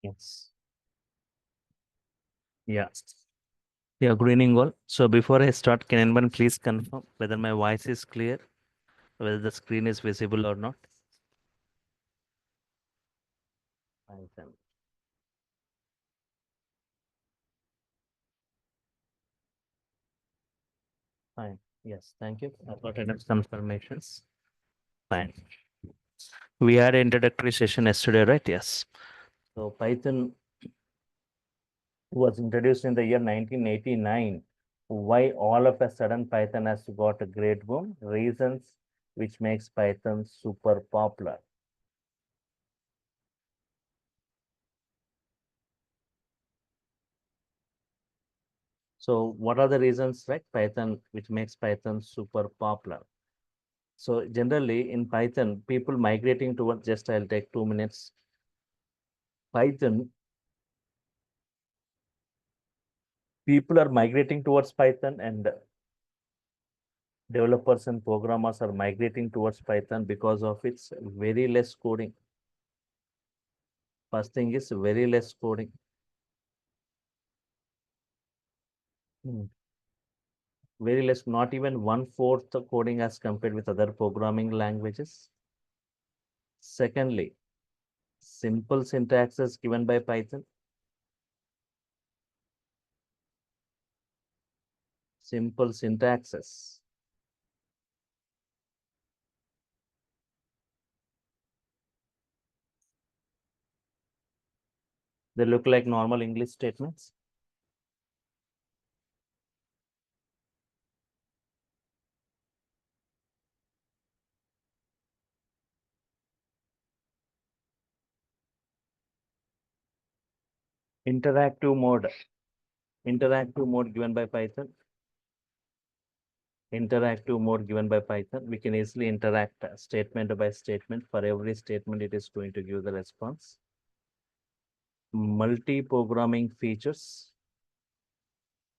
Yes. Yeah. Yeah, good evening all. So before I start, can anyone please confirm whether my voice is clear, whether the screen is visible or not? Fine, then. Fine. Yes, thank you. I've got enough confirmations. Fine. We had an introductory session yesterday, right? Yes. So Python was introduced in the year 1989. Why all of a sudden Python has got a great boom? Reasons which makes Python super popular. So what are the reasons, right? Python, which makes Python super popular. So generally in Python, people migrating towards, just I'll take 2 minutes. Python, people are migrating towards Python, and developers and programmers are migrating towards Python because of its very less coding. First thing is very less coding. Hmm. Very less, not even 1/4 the coding as compared with other programming languages. Secondly, simple syntaxes given by Python. Simple syntaxes. They look like normal English statements. Interactive mode. Interactive mode given by Python. Interactive mode given by Python. We can easily interact statement by statement. For every statement, it is going to give the response. Multi-programming features.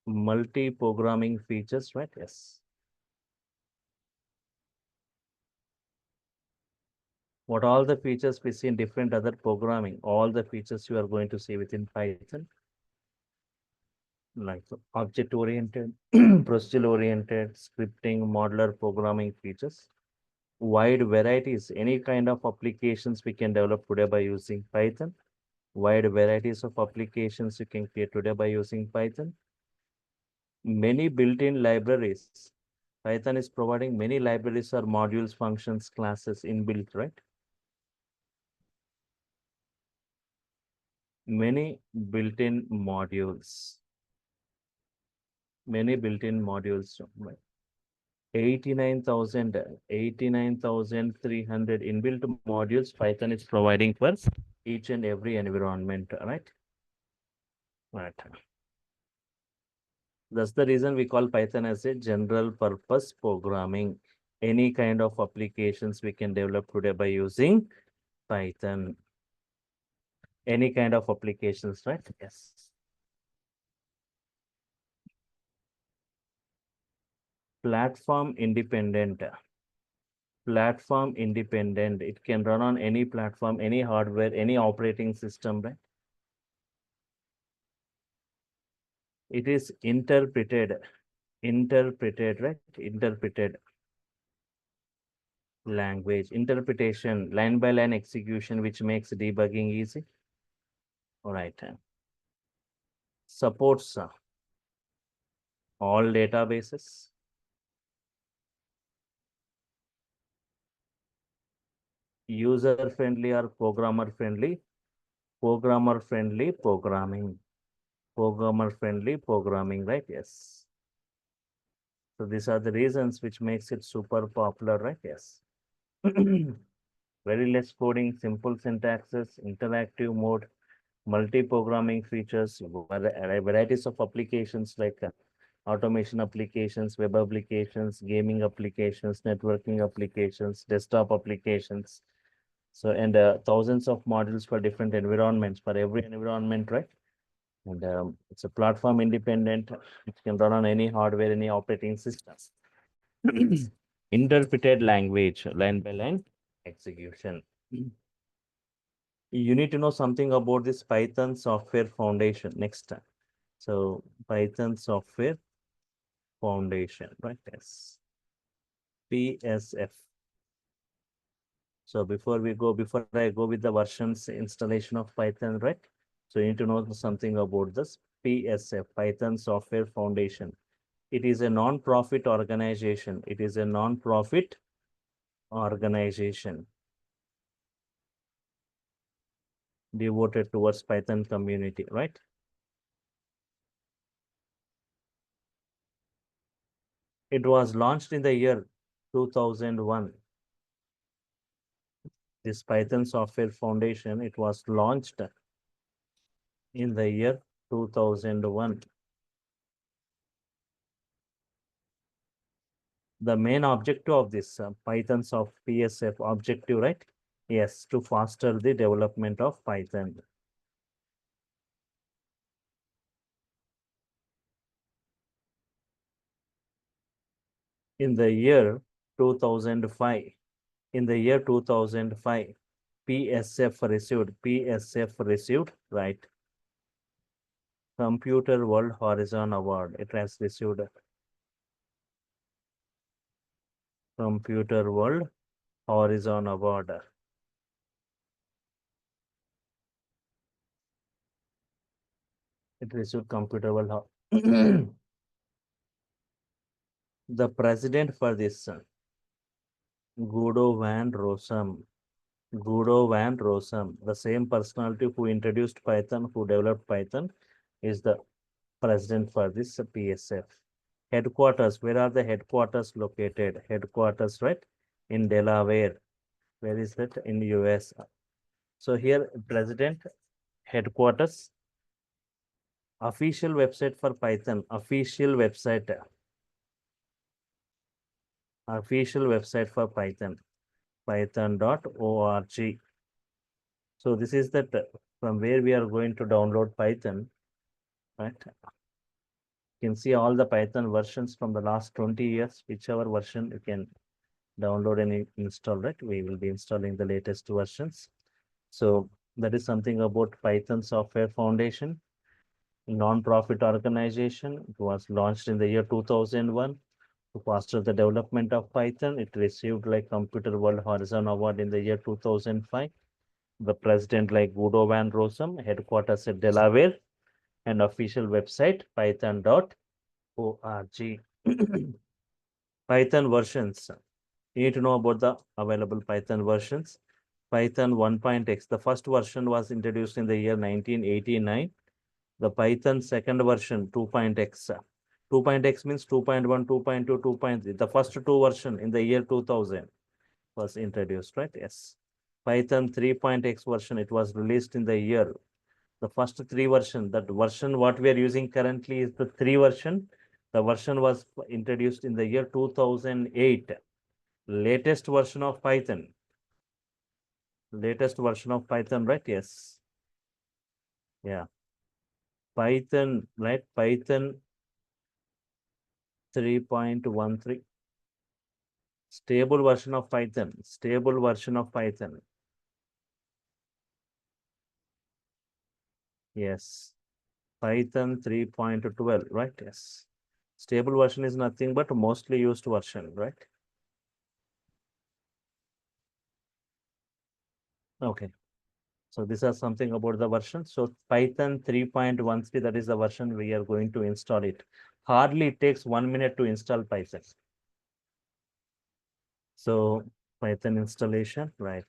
Multi-programming features, right? Yes. What all the features we see in different other programming, all the features you are going to see within Python, like object-oriented, procedural-oriented, scripting, modular programming features. Wide varieties, any kind of applications we can develop today by using Python. Wide varieties of applications you can create today by using Python. Many built-in libraries. Python is providing many libraries or modules, functions, classes inbuilt, right? Many built-in modules. Many built-in modules. 89,300 inbuilt modules Python is providing for each and every environment, right? Right. That's the reason we call Python as a general purpose programming. Any kind of applications we can develop today by using Python. Any kind of applications, right? Yes. Platform independent. Platform independent. It can run on any platform, any hardware, any operating system, right? It is interpreted, right? Interpreted language, interpretation, line by line execution, which makes debugging easy. All right. Supports all databases. User friendly or programmer friendly. Programmer friendly programming. Programmer friendly programming, right? Yes. So these are the reasons which makes it super popular, right? Yes. Very less coding, simple syntaxes, interactive mode, multi-programming features, varieties of applications like automation applications, web applications, gaming applications, networking applications, desktop applications. So, and thousands of modules for different environments, for every environment, right? And it's a platform independent. It can run on any hardware, any operating system. Interpreted language, line by line execution. You need to know something about this Python Software Foundation next time. So Python Software Foundation, right? Yes. PSF. So before I go with the versions installation of Python, right? So you need to know something about this PSF, Python Software Foundation. It is a non-profit organization. It is a non-profit organization devoted towards Python community, right? It was launched in the year 2001. This Python Software Foundation, it was launched in the year 2001. The main objective of this Python soft PSF objective, right? Yes, to foster the development of Python. In the year 2005, in the year 2005, PSF received, right? Computer World Horizon Award. It has received Computer World Horizon Award. It received Computer World. The president for this, Guido van Rossum. Guido van Rossum, the same personality who introduced Python, who developed Python, is the president for this PSF. Headquarters, where are the headquarters located? Headquarters, right? In Delaware. Where is that? In US. So here, president, headquarters, official website for Python, official website for Python, python.org. So this is that from where we are going to download Python, right? You can see all the Python versions from the last 20 years, whichever version you can download and install, right? We will be installing the latest versions. So that is something about Python Software Foundation, non-profit organization. It was launched in the year 2001 to foster the development of Python. It received like Computer World Horizon Award in the year 2005. The president like Guido van Rossum, headquarters at Delaware, and official website python.org. Python versions. You need to know about the available Python versions. Python 1.x, the first version was introduced in the year 1989. The Python second version 2.x. 2.x means 2.1, 2.2, 2.3. The first two version in the year 2000 was introduced, right? Yes. Python 3.x version, it was released in the year. The first three version, that version what we are using currently is the 3 version. The version was introduced in the year 2008. Latest version of Python. Latest version of Python, right? Yes. Yeah. Python, right? Python 3.13. Stable version of Python. Stable version of Python. Yes. Python 3.12, right? Yes. Stable version is nothing but mostly used version, right? Okay. So these are something about the version. So Python 3.13, that is the version we are going to install it. Hardly it takes 1 minute to install Python. So Python installation, right?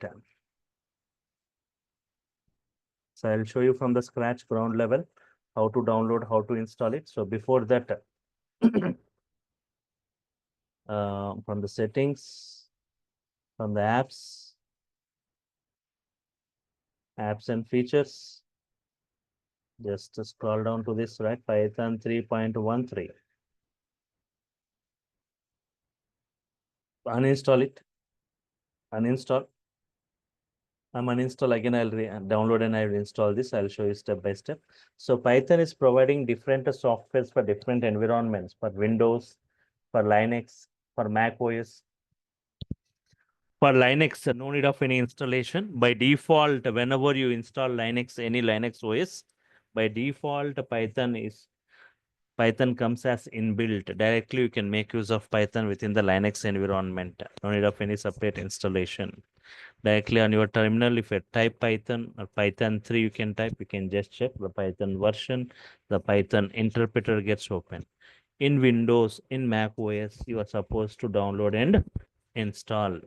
So I'll show you from the scratch ground level how to download, how to install it. So before that, from the settings, from the apps and features, just scroll down to this, right? Python 3.13. Uninstall it. Uninstall. I'm uninstall again. I'll download and I'll install this. I'll show you step by step. So Python is providing different softwares for different environments, for Windows, for Linux, for Mac OS, For Linux, no need of any installation. By default, whenever you install Linux, any Linux OS, by default, Python comes as inbuilt. Directly, you can make use of Python within the Linux environment. No need of any separate installation. Directly on your terminal, if you type Python or Python 3, you can just check the Python version. The Python interpreter gets open. In Windows, in Mac OS, you are supposed to download and install.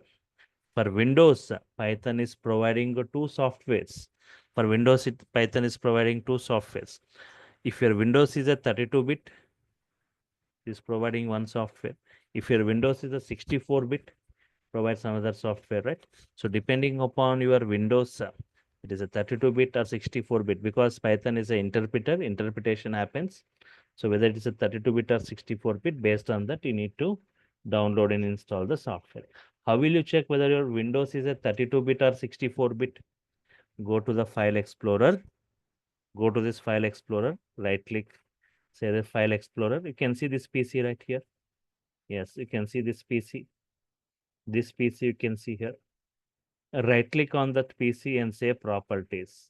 For Windows, Python is providing two softwares. For Windows, Python is providing two softwares. If your Windows is a 32-bit, is providing one software. If your Windows is a 64-bit, provides another software, right? So depending upon your Windows, it is a 32-bit or 64-bit because Python is an interpreter, interpretation happens. So whether it is a 32-bit or 64-bit, based on that, you need to download and install the software. How will you check whether your Windows is a 32-bit or 64-bit? Go to the File Explorer. Go to this File Explorer. Right click. Say the File Explorer. You can see this PC right here. Yes, you can see this PC. This PC you can see here. Right click on that PC and say Properties.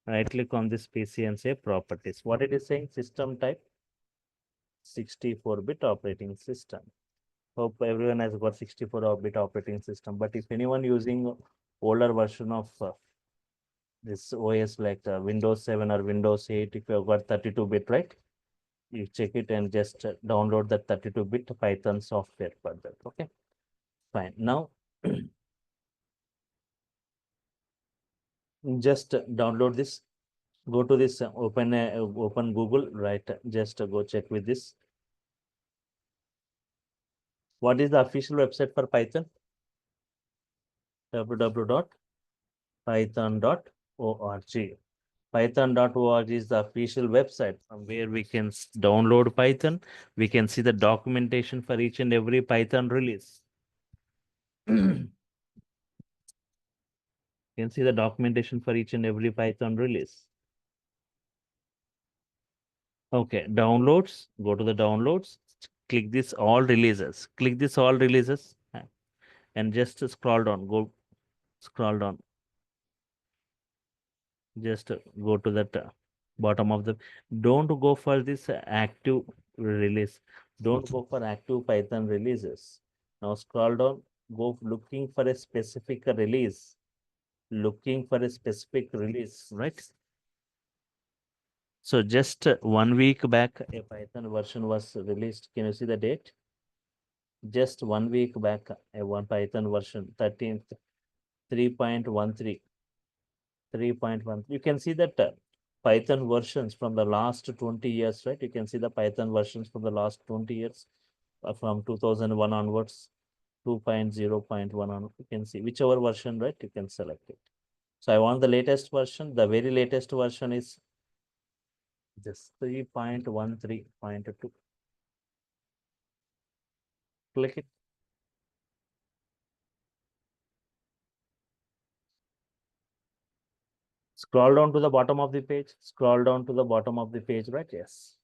Right click on this PC and say Properties. What it is saying? System type 64-bit operating system. Hope everyone has got 64-bit operating system. But if anyone using older version of this OS like Windows 7 or Windows 8, if you have got 32-bit, right? You check it and just download the 32-bit Python software for that. Okay, fine. Now, just download this. Go to this, open Google, right? Just go check with this. What is the official website for Python? www.python.org. Python.org is the official website from where we can download Python. We can see the documentation for each and every Python release. You can see the documentation for each and every Python release. Okay, downloads, go to the downloads, click this all releases, click this all releases and just scroll down, go scroll down. Just go to that bottom of the, don't go for this active release. Don't go for active Python releases. Now scroll down, go looking for a specific release, looking for a specific release, right? So just 1 week back, a Python version was released. Can you see the date? Just 1 week back, a one Python version, 13th, 3.13. 3.1. You can see that Python versions from the last 20 years, right? You can see the Python versions from the last 20 years, from 2001 onwards, 2.0.1 on. You can see whichever version, right? You can select it. So I want the latest version. The very latest version is just 3.13.2. Click it. Scroll down to the bottom of the page. Scroll down to the bottom of the page, right? Yes.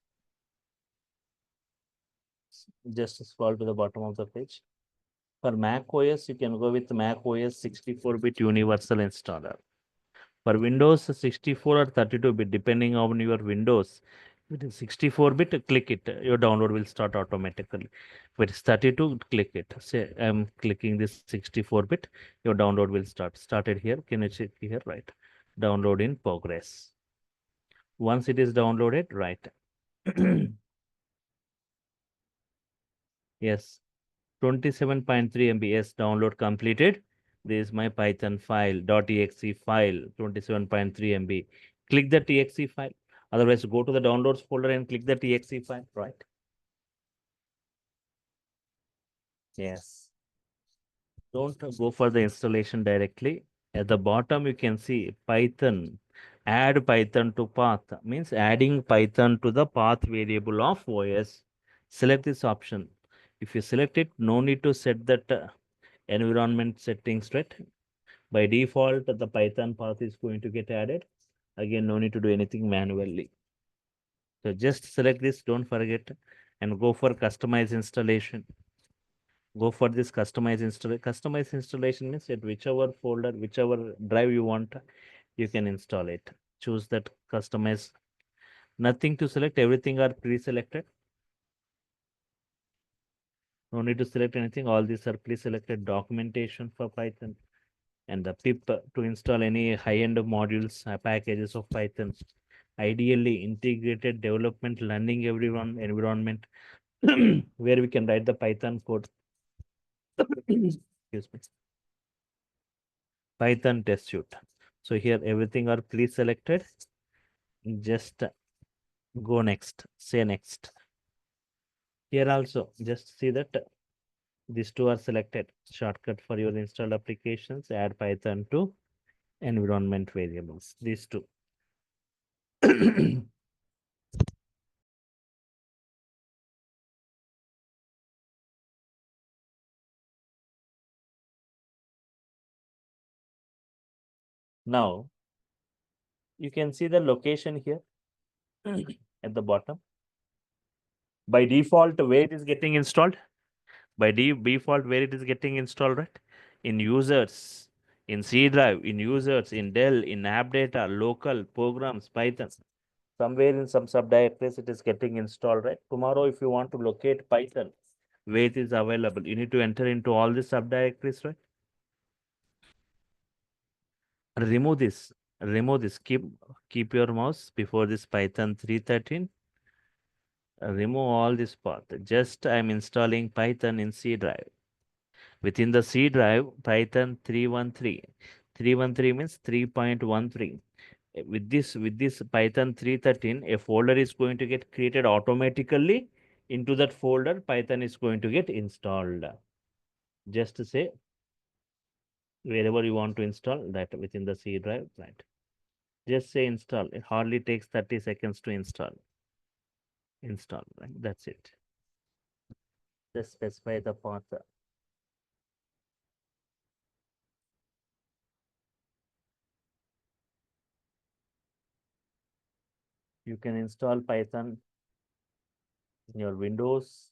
Just scroll to the bottom of the page. For Mac OS, you can go with Mac OS 64-bit universal installer. For Windows 64 or 32-bit, depending on your Windows, if it is 64-bit, click it. Your download will start automatically. If it is 32, click it. Say I'm clicking this 64-bit, your download will start. Started here. Can you check here? Right. Download in progress. Once it is downloaded, right. Yes. 27.3 MB. Yes, download completed. This is my Python file, .exe file, 27.3 MB. Click the .exe file. Otherwise, go to the downloads folder and click the .exe file, right? Yes. Don't go for the installation directly. At the bottom, you can see Python. Add Python to path means adding Python to the path variable of OS. Select this option. If you select it, no need to set that environment settings, right? By default, the Python path is going to get added. Again, no need to do anything manually. So just select this, don't forget, and go for customize installation. Go for this customize install. Customize installation means at whichever folder, whichever drive you want, you can install it. Choose that customize. Nothing to select, everything are pre-selected. No need to select anything. All these are pre-selected documentation for Python and the pip to install any high-end modules, packages of Python. Ideally, integrated development, learning everyone environment where we can write the Python code. Excuse me. Python test suite. So here everything are pre-selected. Just go next, say next. Here also just see that these two are selected. Shortcut for your installed applications, add Python to environment variables. These two. Now you can see the location here at the bottom. By default, where it is getting installed? By default, where it is getting installed, right? In users, in C drive, in users, in Dell, in app data, local programs, Python. Somewhere in some subdirectories, it is getting installed, right? Tomorrow, if you want to locate Python, where it is available, you need to enter into all the subdirectories, right? Remove this. Remove this. Keep your mouse before this Python 3.13. Remove all this path. Just I'm installing Python in C drive. Within the C drive, Python 3.13. 3.13 means 3.13. With this Python 3.13, a folder is going to get created automatically. Into that folder, Python is going to get installed. Just to say wherever you want to install that within the C drive, right? Just say install. It hardly takes 30 seconds to install. Install, right? That's it. Just specify the path. You can install Python in your Windows,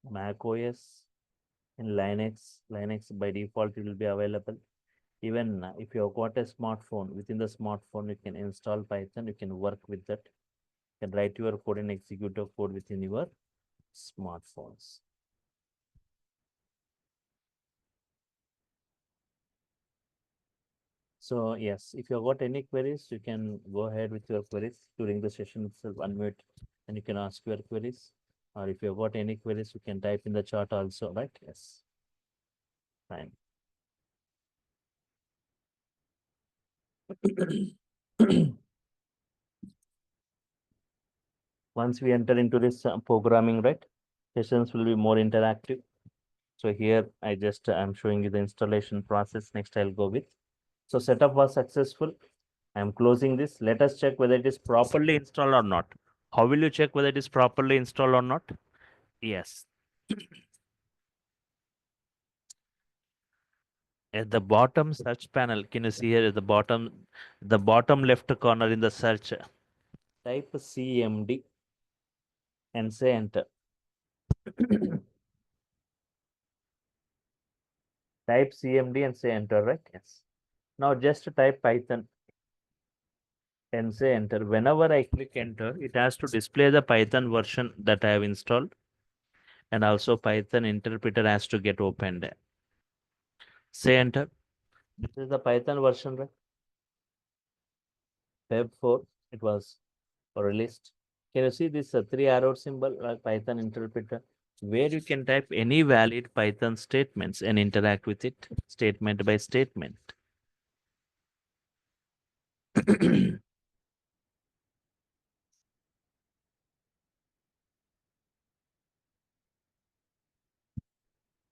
Mac OS, in Linux. Linux by default it will be available. Even if you have got a smartphone, within the smartphone you can install Python. You can work with that. You can write your code and execute your code within your smartphones. So yes, if you've got any queries, you can go ahead with your queries during the session itself, unmute, and you can ask your queries. Or if you've got any queries, you can type in the chat also, right? Yes. Fine. Once we enter into this programming, right, sessions will be more interactive. So here I'm showing you the installation process. Next, I'll go with. So setup was successful. I'm closing this. Let us check whether it is properly installed or not. How will you check whether it is properly installed or not? Yes. At the bottom search panel, can you see here at the bottom left corner in the search, type CMD and say enter. Type CMD and say enter, right? Yes. Now just type Python and say enter. Whenever I click enter, it has to display the Python version that I have installed. And also Python interpreter has to get opened. Say enter. This is the Python version, right? Feb 4, it was released. Can you see this three arrow symbol, like Python interpreter, where you can type any valid Python statements and interact with it statement by statement.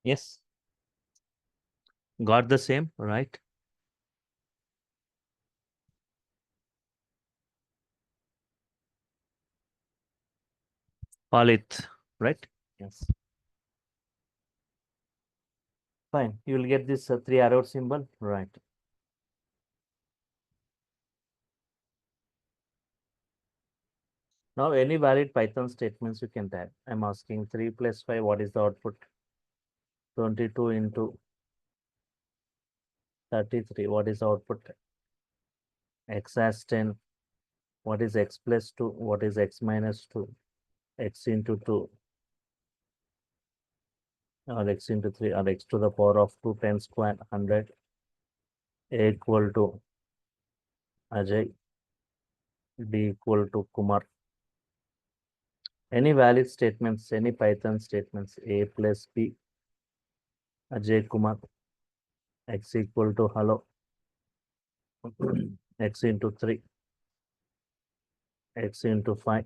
Yes, got the same, right? Call it, right? Yes. Fine. You will get this three arrow symbol, right? Now, any valid Python statements you can type. I'm asking 3 plus 5, what is the output? 22 into 33. What is output? X has 10. What is x plus 2? What is x minus 2? X into 2 or x into 3 or x to the power of 2 10 square 100 equal to Ajay, D equal to Kumar. Any valid statements, any Python statements, A plus B, Ajay Kumar, x equal to hello, x into 3, x into 5,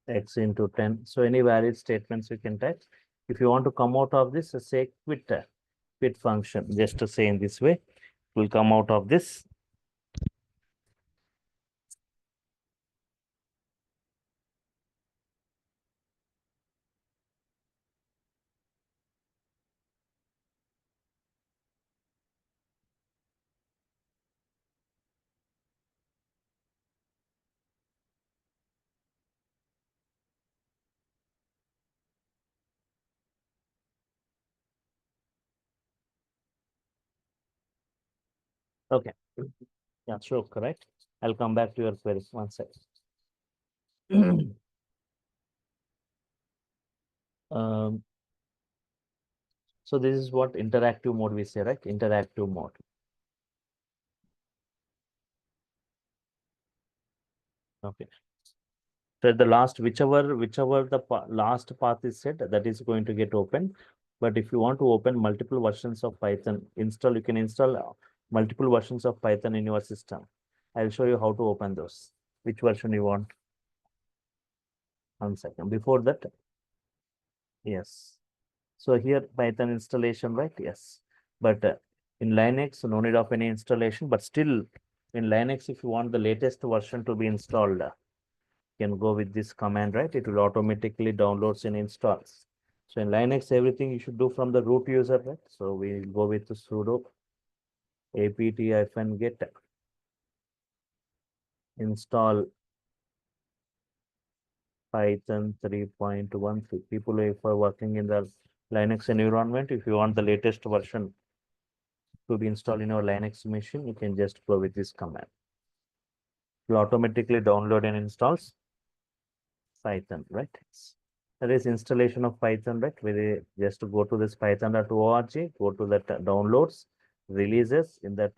x into 10. So any valid statements you can type. If you want to come out of this, say quit function, just to say in this way, will come out of this. Okay. Yeah, sure, correct. I'll come back to your queries one second. um, so this is what interactive mode we say, right? Interactive mode. Okay. So at the last, whichever the last path is set, that is going to get open. But if you want to open multiple versions of Python, you can install multiple versions of Python in your system. I'll show you how to open those. Which version you want? 1 second. Before that, yes. So here Python installation, right? Yes. But in Linux, no need of any installation. But still, in Linux, if you want the latest version to be installed, you can go with this command, right? It will automatically downloads and installs. So in Linux, everything you should do from the root user, right? So we go with the sudo apt-get install Python 3.13. People if are working in the Linux environment, if you want the latest version to be installed in your Linux machine, you can just go with this command. It will automatically download and installs Python, right? That is installation of Python, right? We just go to this python.org, go to that downloads, releases. In that,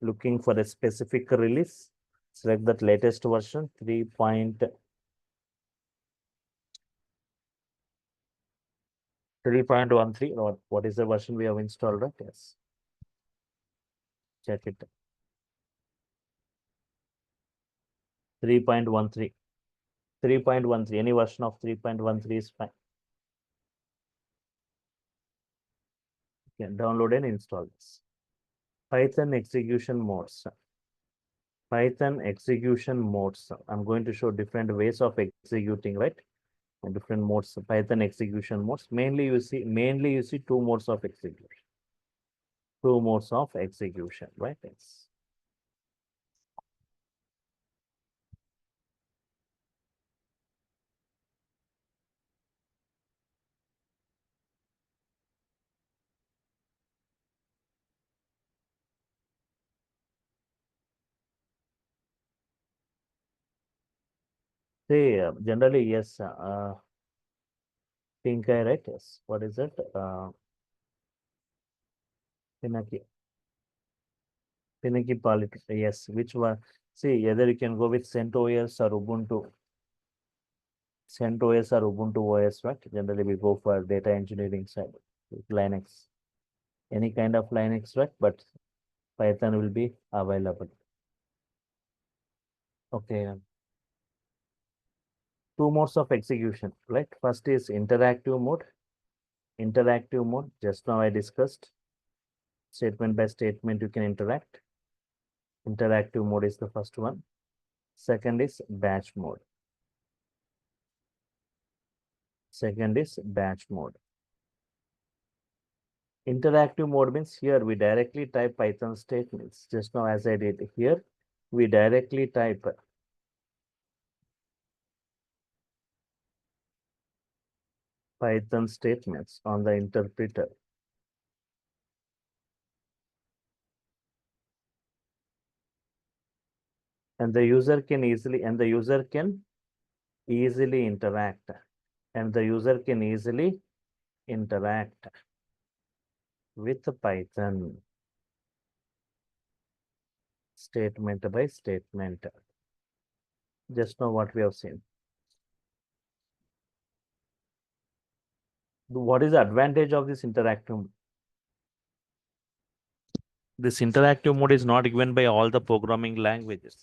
looking for a specific release, select that latest version 3.13, or what is the version we have installed, right? Yes, check it. 3.13, 3.13, any version of 3.13 is fine. You can download and install this. Python execution modes. Python execution modes. I'm going to show different ways of executing, right? And different modes, Python execution modes. Mainly you see two modes of execution. Two modes of execution, right? Yes. Say generally yes. Pink eye, right? Yes. What is it? Pinaki. Pinaki politics. Yes. Which one? See, either you can go with CentOS or Ubuntu. CentOS or Ubuntu OS, right? Generally, we go for data engineering side, Linux. Any kind of Linux, right? But Python will be available. Okay. Two modes of execution, right? First is interactive mode. Interactive mode, just now I discussed. Statement by statement, you can interact. Interactive mode is the first one. Second is batch mode. Second is batch mode. Interactive mode means here we directly type Python statements. Just now as I did here, we directly type Python statements on the interpreter. And the user can easily interact. And the user can easily interact with Python statement by statement. Just know what we have seen. What is the advantage of this interactive? This interactive mode is not given by all the programming languages.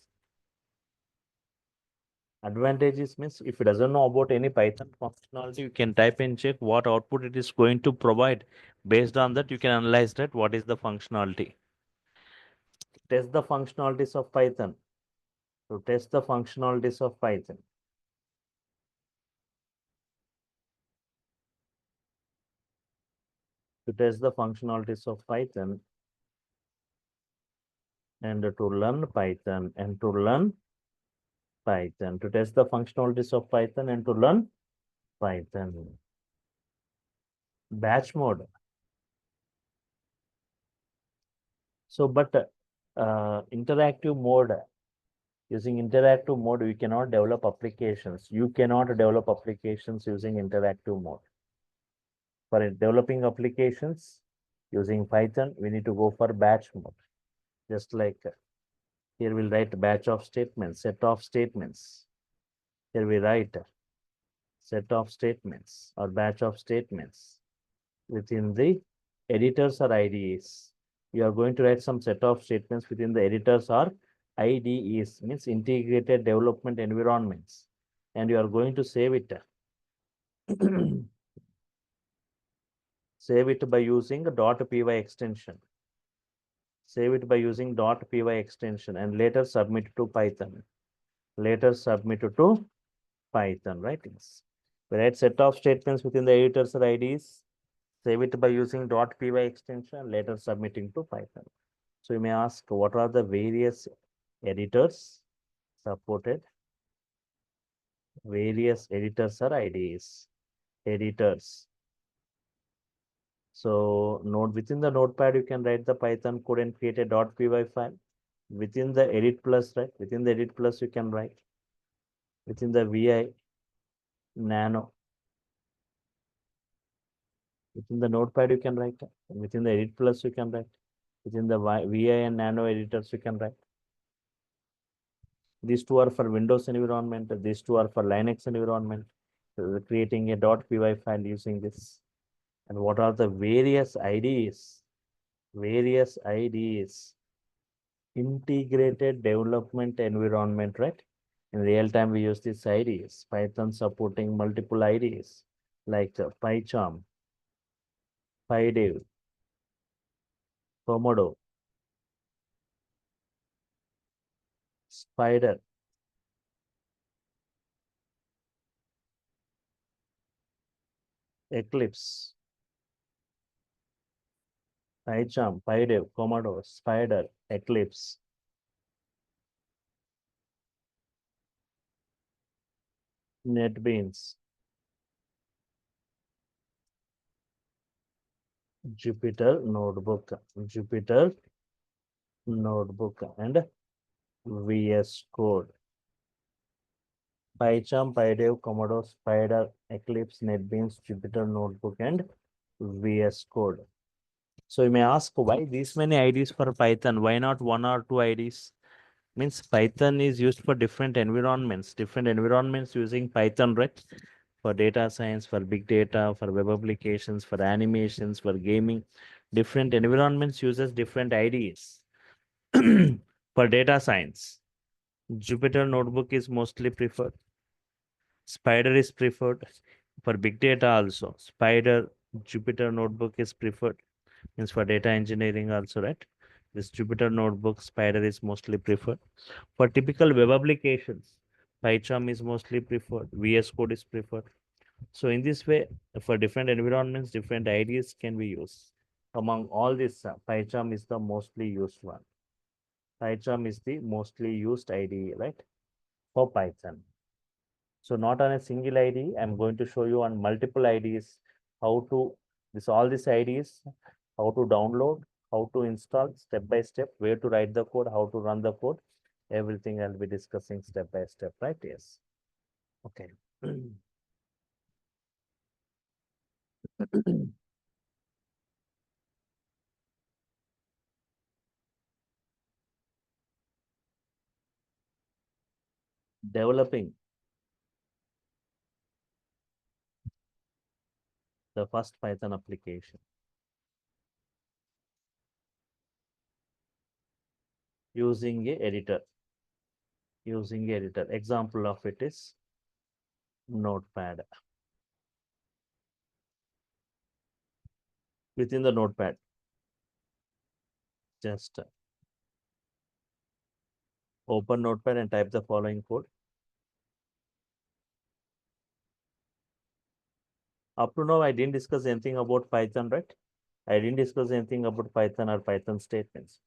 Advantages means if it doesn't know about any Python functionality, you can type and check what output it is going to provide. Based on that, you can analyze that what is the functionality. Test the functionalities of Python. To test the functionalities of Python. To test the functionalities of Python and to learn Python and to learn Python. To test the functionalities of Python and to learn Python. Batch mode. So, but interactive mode, using interactive mode, we cannot develop applications. You cannot develop applications using interactive mode. For developing applications using Python, we need to go for batch mode. Just like here we'll write batch of statements, set of statements. Here we write set of statements or batch of statements within the editors or IDEs. You are going to write some set of statements within the editors or IDEs, means integrated development environments, and you are going to save it. Save it by using a .py extension. Save it by using .py extension and later submit to Python. Later submit to Python, right? Yes. We write set of statements within the editors or IDEs. Save it by using .py extension, later submitting to Python. So you may ask, what are the various editors supported? Various editors or IDEs. Editors. So within the notepad, you can write the Python code and create a .py file. Within the edit plus, right? Within the edit plus, you can write. Within the VI nano. Within the notepad, you can write. Within the edit plus, you can write. Within the VI and nano editors, you can write. These two are for Windows environment. These two are for Linux environment. So creating a .py file using this. And what are the various IDs? Various IDs. Integrated development environment, right? In real time, we use these IDs. Python supporting multiple IDs like PyCharm, PyDev, Komodo, Spider, Eclipse, PyCharm, PyDev, Komodo, Spider, Eclipse, NetBeans, Jupyter Notebook, and VS Code. PyCharm, PyDev, Komodo, Spider, Eclipse, NetBeans, Jupyter Notebook, and VS Code. So you may ask, why these many IDs for Python? Why not one or two IDs? Means Python is used for different environments using Python, right? For data science, for big data, for web applications, for animations, for gaming. Different environments uses different IDs. For data science, Jupyter Notebook is mostly preferred. Spider is preferred. For big data also, Spider, Jupyter Notebook is preferred. Means for data engineering also, right? This Jupyter Notebook, Spider is mostly preferred. For typical web applications, PyCharm is mostly preferred. VS Code is preferred. So in this way, for different environments, different IDs can be used. Among all this, PyCharm is the mostly used one. PyCharm is the mostly used IDE, right? For Python. So not on a single ID, I'm going to show you on multiple IDs how to all these IDs, how to download, how to install step by step, where to write the code, how to run the code. Everything I'll be discussing step by step, right? Yes. Okay. Developing the first Python application using a editor. Using a editor. Example of it is Notepad. Within the Notepad, just open Notepad and type the following code. Up to now, I didn't discuss anything about Python, right? I didn't discuss anything about Python or Python statements.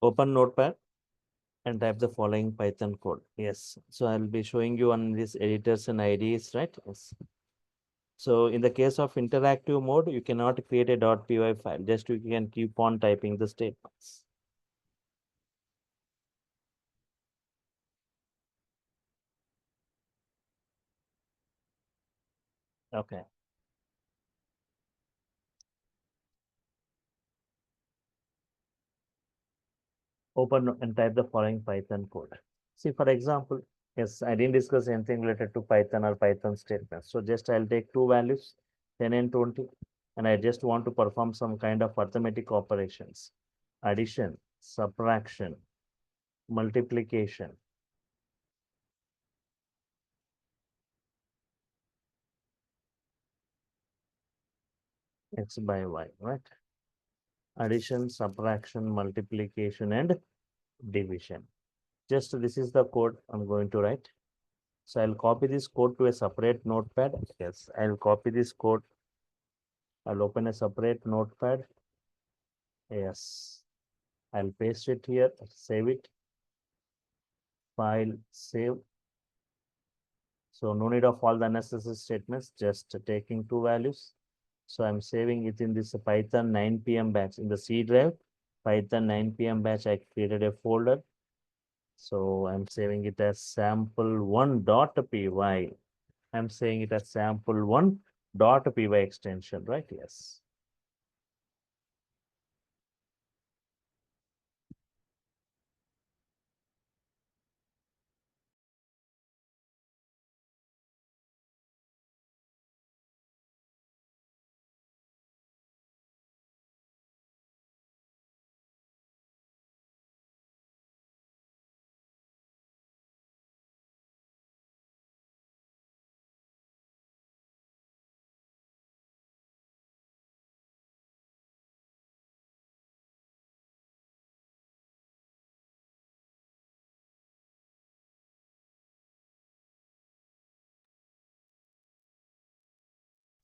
Open Notepad and type the following Python code. Yes. So I'll be showing you on these editors and IDs, right? Yes. So in the case of interactive mode, you cannot create a .py file. Just you can keep on typing the statements. Okay. Open and type the following Python code. See, for example, yes, I didn't discuss anything related to Python or Python statements. So just I'll take two values, 10 and 20, and I just want to perform some kind of arithmetic operations, addition, subtraction, multiplication, x by y, right? Addition, subtraction, multiplication, and division. Just this is the code I'm going to write. So I'll copy this code to a separate notepad. Yes, I'll copy this code. I'll open a separate notepad. Yes, I'll paste it here, save it, file, save. So no need of all the unnecessary statements, just taking two values. So I'm saving it in this Python 9 p.m. batch in the C drive. Python 9 p.m. batch, I created a folder. So I'm saving it as sample1.py. I'm saying it as sample1.py extension, right? Yes.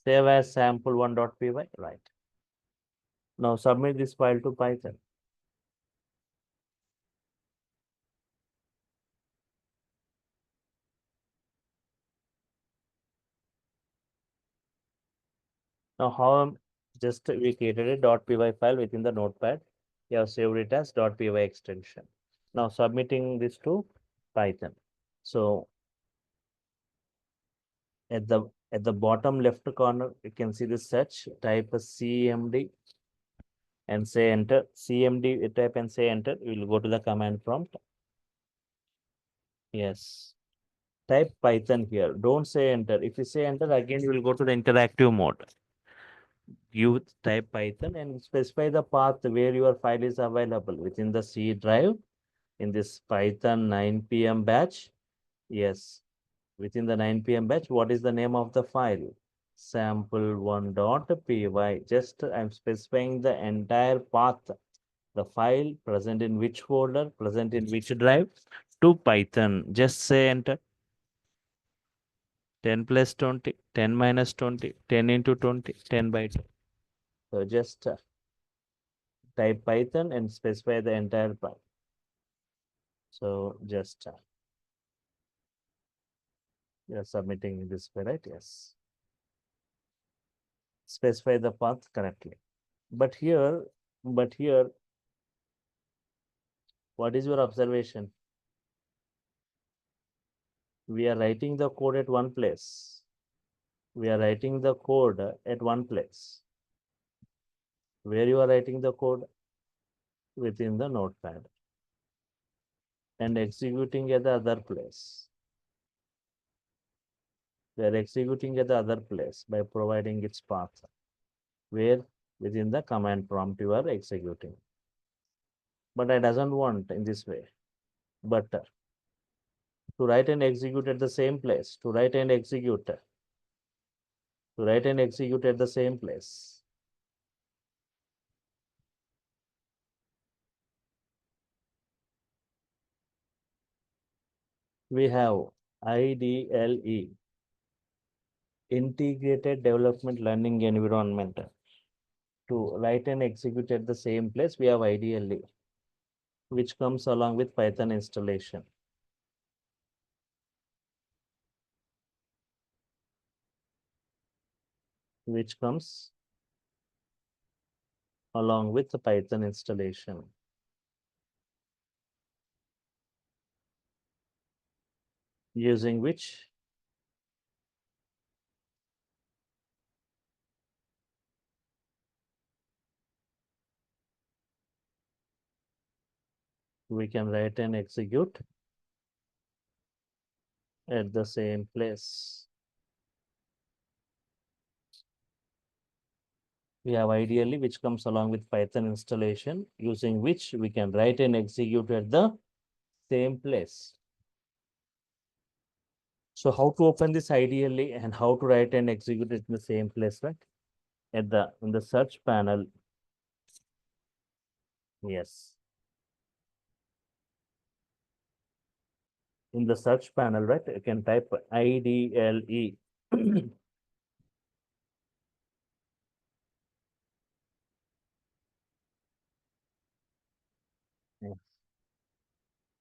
Save as sample1.py, right? Now submit this file to Python. Now how just we created a .py file within the notepad. You have saved it as .py extension. Now submitting this to Python. So at the bottom left corner, you can see the search, type a CMD and say enter. CMD type and say enter. We will go to the command prompt. Yes. Type Python here. Don't say enter. If you say enter, again you will go to the interactive mode. You type Python and specify the path where your file is available within the C drive in this Python 9 p.m. batch. Yes, within the 9 p.m. batch, what is the name of the file? Sample1.py. Just I'm specifying the entire path, the file present in which folder, present in which drive to Python. Just say enter. 10 plus 20, 10 minus 20, 10 into 20, 10 by 2. So just type Python and specify the entire path. So just you're submitting this way, right? Yes. Specify the path correctly. But here, but here, what is your observation? We are writing the code at one place. We are writing the code at one place. Where you are writing the code? Within the notepad. And executing at the other place. We are executing at the other place by providing its path. Where? Within the command prompt you are executing. But I doesn't want in this way. But to write and execute at the same place, to write and execute at the same place. We have IDLE, Integrated Development Learning Environment. To write and execute at the same place, we have IDLE, which comes along with Python installation. Which comes along with the Python installation. Using which we can write and execute at the same place. We have IDLE, which comes along with Python installation, using which we can write and execute at the same place. So how to open this IDLE and how to write and execute it in the same place, right? In the search panel. Yes. In the search panel, right? You can type IDLE. Yes.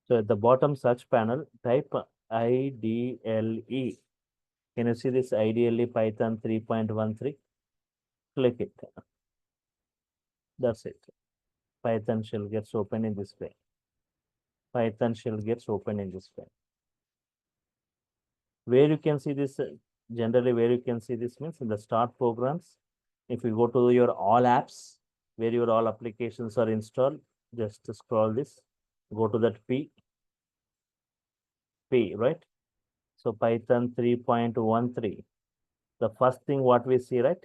So at the bottom search panel, type IDLE. Can you see this IDLE Python 3.13? Click it. That's it. Python shell gets open in this way. Python shell gets open in this way. Where you can see this, generally where you can see this means in the start programs. If you go to your all apps, where your all applications are installed, just scroll this, go to that P, right? So Python 3.13. The first thing what we see, right?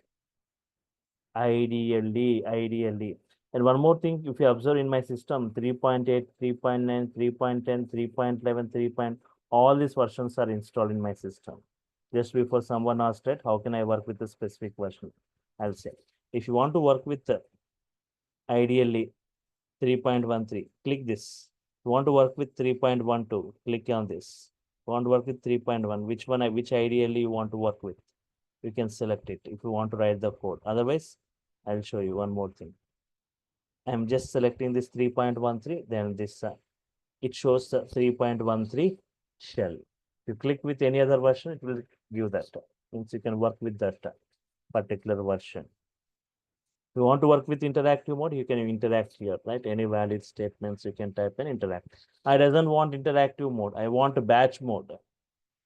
IDLE. And one more thing, if you observe in my system, 3.8, 3.9, 3.10, 3.11, 3. All these versions are installed in my system. Just before someone asked it, how can I work with a specific version? I'll say, if you want to work with the IDLE 3.13, click this. You want to work with 3.12, click on this. You want to work with 3.1, which IDLE you want to work with? You can select it if you want to write the code. Otherwise, I'll show you one more thing. I'm just selecting this 3.13, then this, it shows the 3.13 shell. If you click with any other version, it will give that. Means you can work with that particular version. If you want to work with interactive mode, you can interact here, right? Any valid statements you can type and interact. I doesn't want interactive mode. I want a batch mode.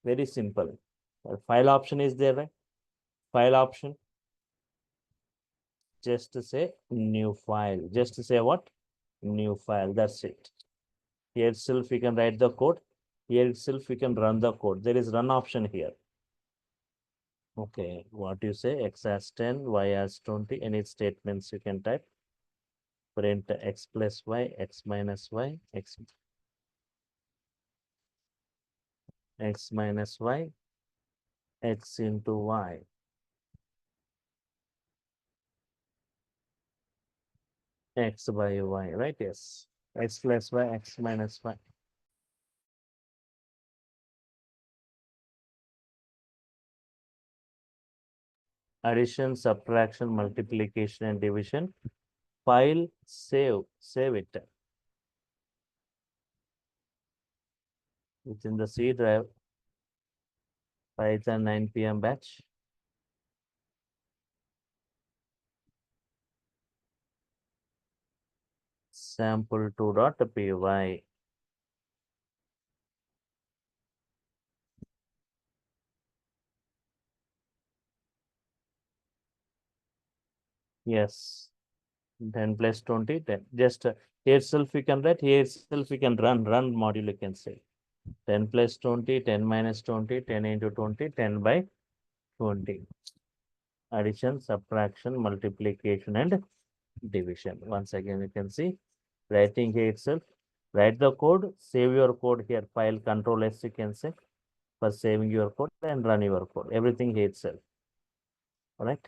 Very simple. File option is there, right? File option. Just to say new file. Just to say what? New file. That's it. Here itself we can write the code. Here itself we can run the code. There is run option here. Okay, what you say? X as 10, Y as 20. Any statements you can type. Print X plus Y, X minus Y, X minus Y, X into Y. X by Y, right? Yes. X plus Y, X minus Y. addition, subtraction, multiplication, and division. File, save it within the C drive, Python 9 p.m. batch. Sample2.py. Yes, 10 plus 20, 10. Just here itself you can write, here itself you can run module you can say. 10 plus 20, 10 minus 20, 10 into 20, 10 by 20. Addition, subtraction, multiplication, and division. Once again, you can see writing here itself. Write the code, save your code here, file control S you can say for saving your code and run your code. Everything here itself. All right.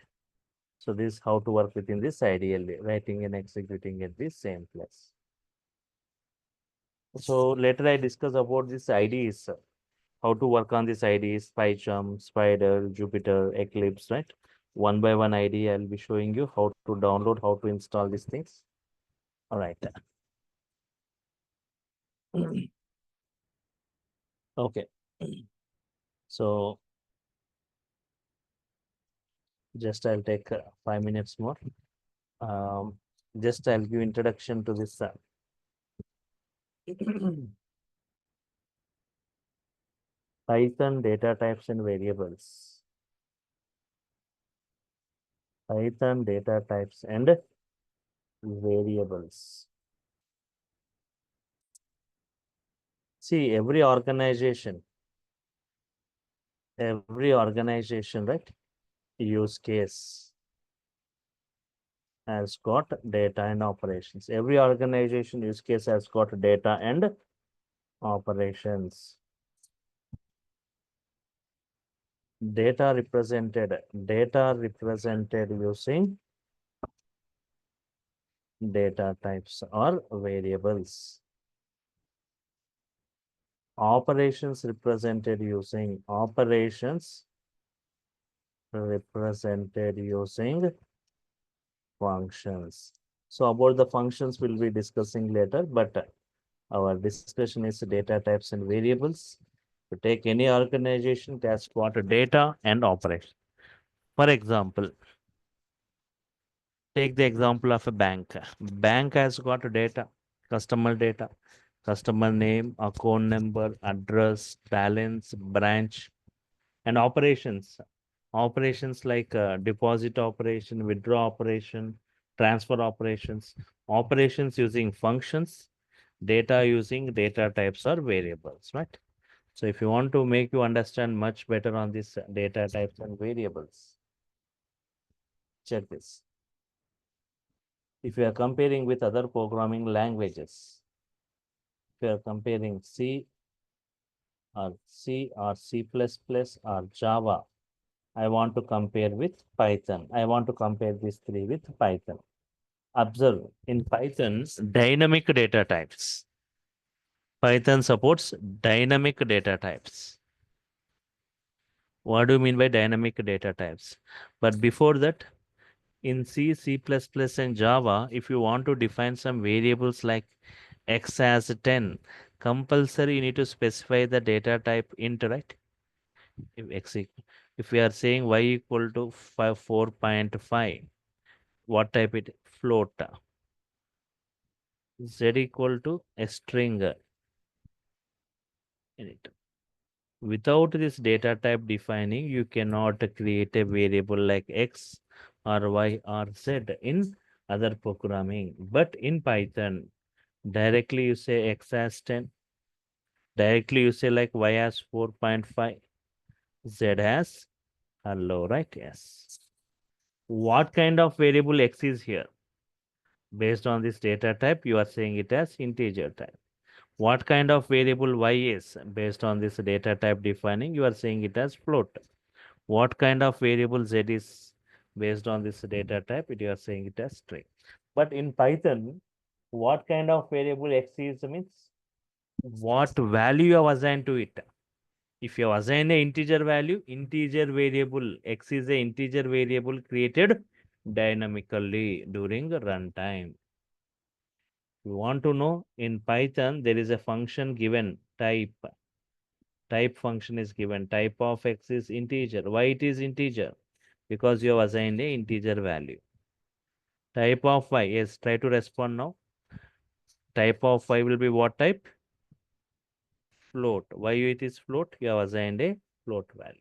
So this is how to work within this ideally, writing and executing at the same place. So later I discuss about this IDEs, how to work on this IDEs, PyCharm, Spider, Jupyter, Eclipse, right? One by one IDE, I'll be showing you how to download, how to install these things. All right. Okay. So just I'll take 5 minutes more. Um, just I'll give introduction to this. Python data types and variables. Python data types and variables. See, every organization, right? Use case has got data and operations. Every organization use case has got data and operations. Data represented using data types or variables. Operations represented using functions. So about the functions we'll be discussing later, but our discussion is data types and variables. To take any organization, it has got data and operation. For example, take the example of a bank. Bank has got data, customer name, account number, address, balance, branch, and operations. Operations like deposit operation, withdraw operation, transfer operations using functions, data using data types or variables, right? So if you want to make you understand much better on this data types and variables, check this. If you are comparing with other programming languages, if you are comparing C or C++ or Java, I want to compare with Python. I want to compare these three with Python. Observe, in Python, dynamic data types. Python supports dynamic data types. What do you mean by dynamic data types? But before that, in C++, and Java, if you want to define some variables like x as 10, compulsory you need to specify the data type int, right? If x if we are saying y equal to 4.5, what type it? Float. Z equal to a string in it. Without this data type defining, you cannot create a variable like x or y or z in other programming. But in Python, directly you say x as 10, directly you say like y as 4.5, z as hello, right? Yes. What kind of variable x is here? Based on this data type, you are saying it as integer type. What kind of variable y is? Based on this data type defining, you are saying it as float. What kind of variable z is? Based on this data type, you are saying it as string. But in Python, what kind of variable x is means what value you have assigned to it. If you assign a integer value, integer variable, x is a integer variable created dynamically during runtime. You want to know, in Python, there is a function given type. Type function is given. Type of x is integer. Why it is integer? Because you have assigned a integer value. Type of y, yes, try to respond now. Type of y will be what type? Float. Why it is float? You have assigned a float value.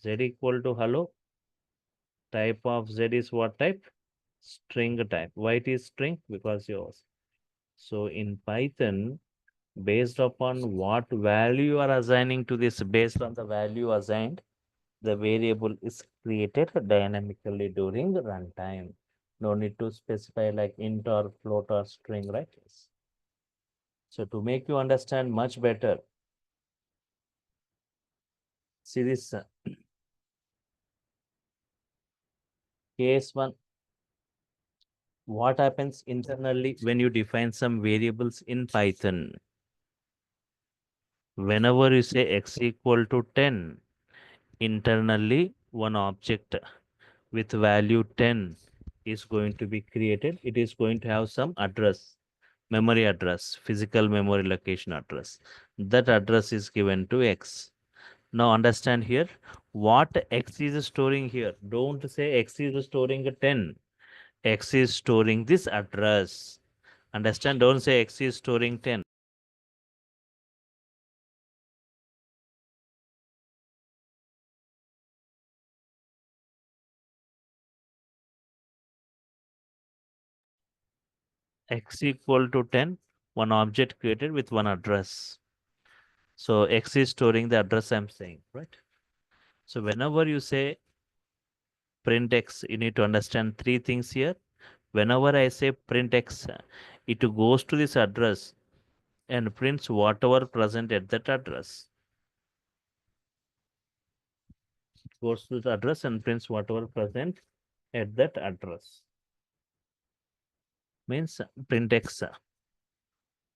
Z equal to hello. Type of z is what type? String type. Why it is string? Because yours. So in Python, based upon what value you are assigning to this, based on the value assigned, the variable is created dynamically during runtime. No need to specify like int or float or string, right? Yes. So to make you understand much better, see this case one. What happens internally when you define some variables in Python? Whenever you say x equal to 10, internally one object with value 10 is going to be created. It is going to have some address, memory address, physical memory location address. That address is given to x. Now understand here what x is storing here. Don't say x is storing a 10. X is storing this address. Understand? Don't say x is storing 10. X equal to 10, one object created with one address. So x is storing the address I'm saying, right? So whenever you say print x, you need to understand three things here. Whenever I say print x, it goes to this address and prints whatever present at that address. Goes to the address and prints whatever present at that address. Means print x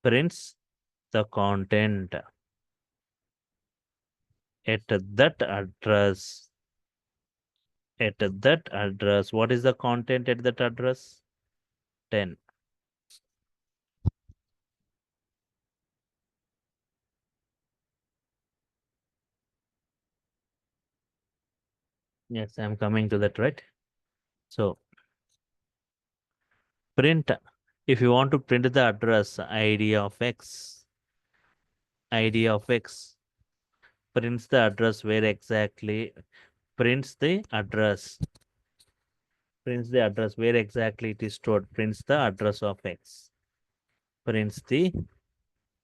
prints the content at that address. At that address, what is the content at that address? 10. Yes, I'm coming to that, right? So print, if you want to print the address id of x, id of x prints the address where exactly, prints the address where exactly it is stored, prints the address of x, prints the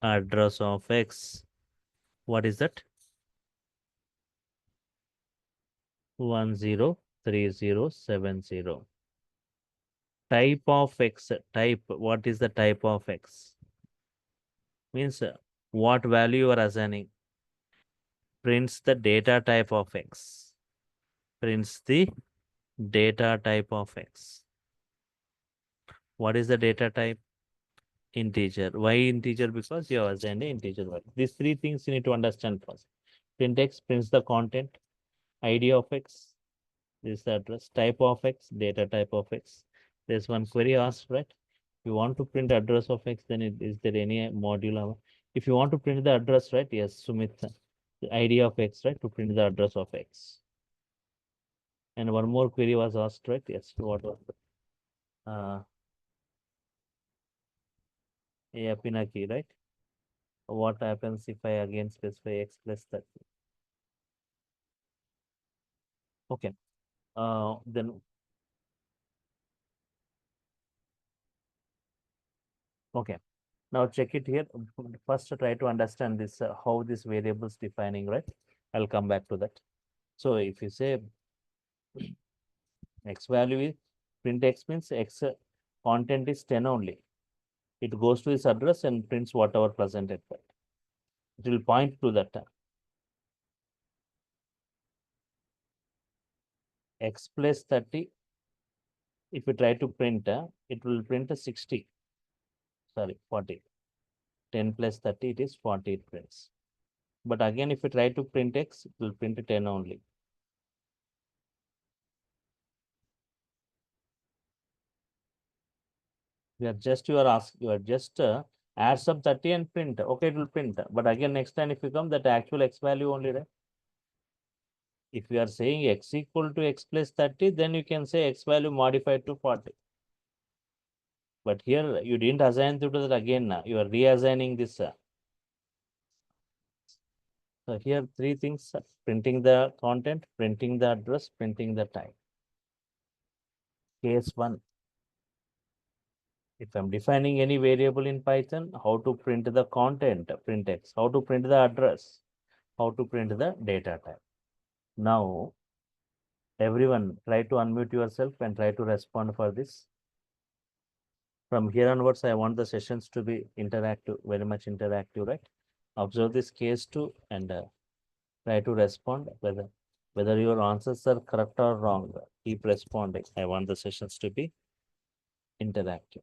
address of x. What is that? 103070. Type of x, type, what is the type of x? Means what value you are assigning. Prints the data type of x. Prints the data type of x. What is the data type? Integer. Why integer? Because you have assigned an integer value. These three things you need to understand first. Print x prints the content, id of x, this is the address, type of x, data type of x. There's one query asked, right? You want to print address of x, then is there any module? If you want to print the address, right? Yes, Sumit, the id of x, right? To print the address of x. And one more query was asked, right? Yes, what was a Pinaki, right? What happens if I again specify x plus 30? Okay. Then okay. Now check it here. First, try to understand this how this variables defining, right? I'll come back to that. So if you say x value is print x means x content is 10 only. It goes to this address and prints whatever presented. It will point to that x plus 30. If you try to print, it will print a 60. Sorry, 40. 10 plus 30, it is 40 it prints. But again, if you try to print X, it will print 10 only. You are just add some 30 and print. Okay, it will print. But again, next time if you come, that actual X value only, right? If you are saying X equal to X plus 30, then you can say X value modified to 40. But here you didn't assign to that again. You are reassigning this. So here three things: printing the content, printing the address, printing the type. Case 1. If I'm defining any variable in Python, how to print the content, print X, how to print the address, how to print the data type. Now, everyone try to unmute yourself and try to respond for this. From here onwards, I want the sessions to be interactive, very much interactive, right? Observe this case 2 and try to respond whether your answers are correct or wrong. Keep responding. I want the sessions to be interactive.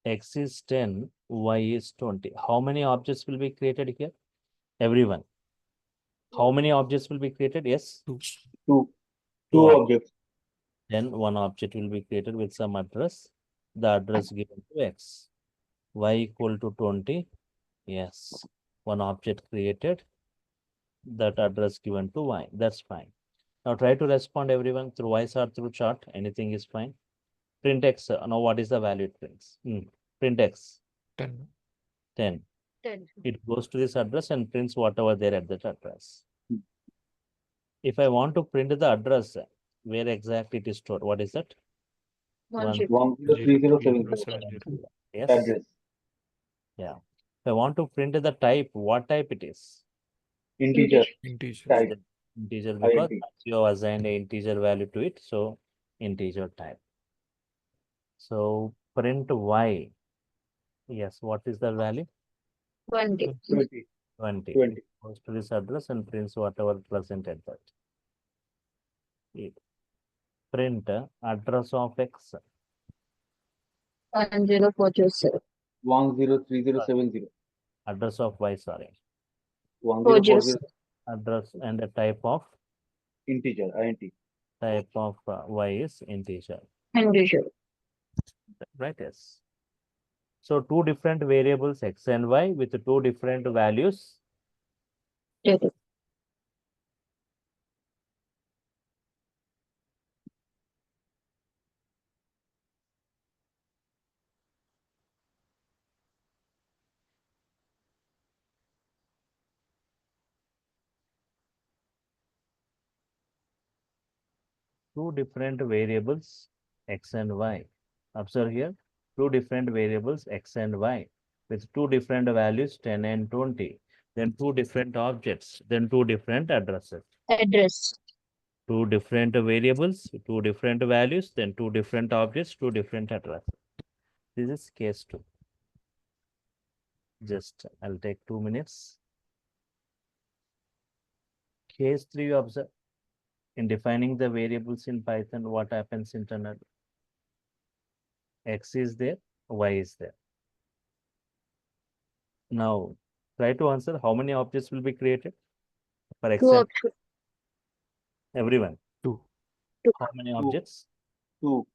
X is 10, Y is 20. How many objects will be created here? Everyone. How many objects will be created? Yes. Two Two objects. Then one object will be created with some address. The address given to X. Y equal to 20. Yes. One object created. That address given to Y. That's fine. Now try to respond everyone through voice or through chat. Anything is fine. Print X. Now what is the value it prints? Print X. 10. 10. 10. It goes to this address and prints whatever there at that address. If I want to print the address, where exactly it is stored? What is that? 10303070 Yes. address. Yeah. If I want to print the type, what type it is? Integer Integer. type. Integer, because INT. you have assigned an integer value to it. So integer type. So print Y. Yes. What is the value? 20. 20. 20. 20. It goes to this address and prints whatever present at that. Print address of X. 10407. 103070. Address of Y, sorry. 1040 Address and the type of integer INT. Y is integer. Unusual. Right? Yes. So two different variables X and Y with two different values. Data. Two different variables X and Y. Observe here, two different variables X and Y with two different values 10 and 20. Then two different objects, then two different addresses. Address. Two different variables, two different values, then two different objects, two different addresses. This is case 2. Just I'll take 2 minutes. Case 3, you observe. In defining the variables in Python, what happens internally? X is there, Y is there. Now, try to answer how many objects will be created for X Two and options. everyone. 2. How many objects? 2.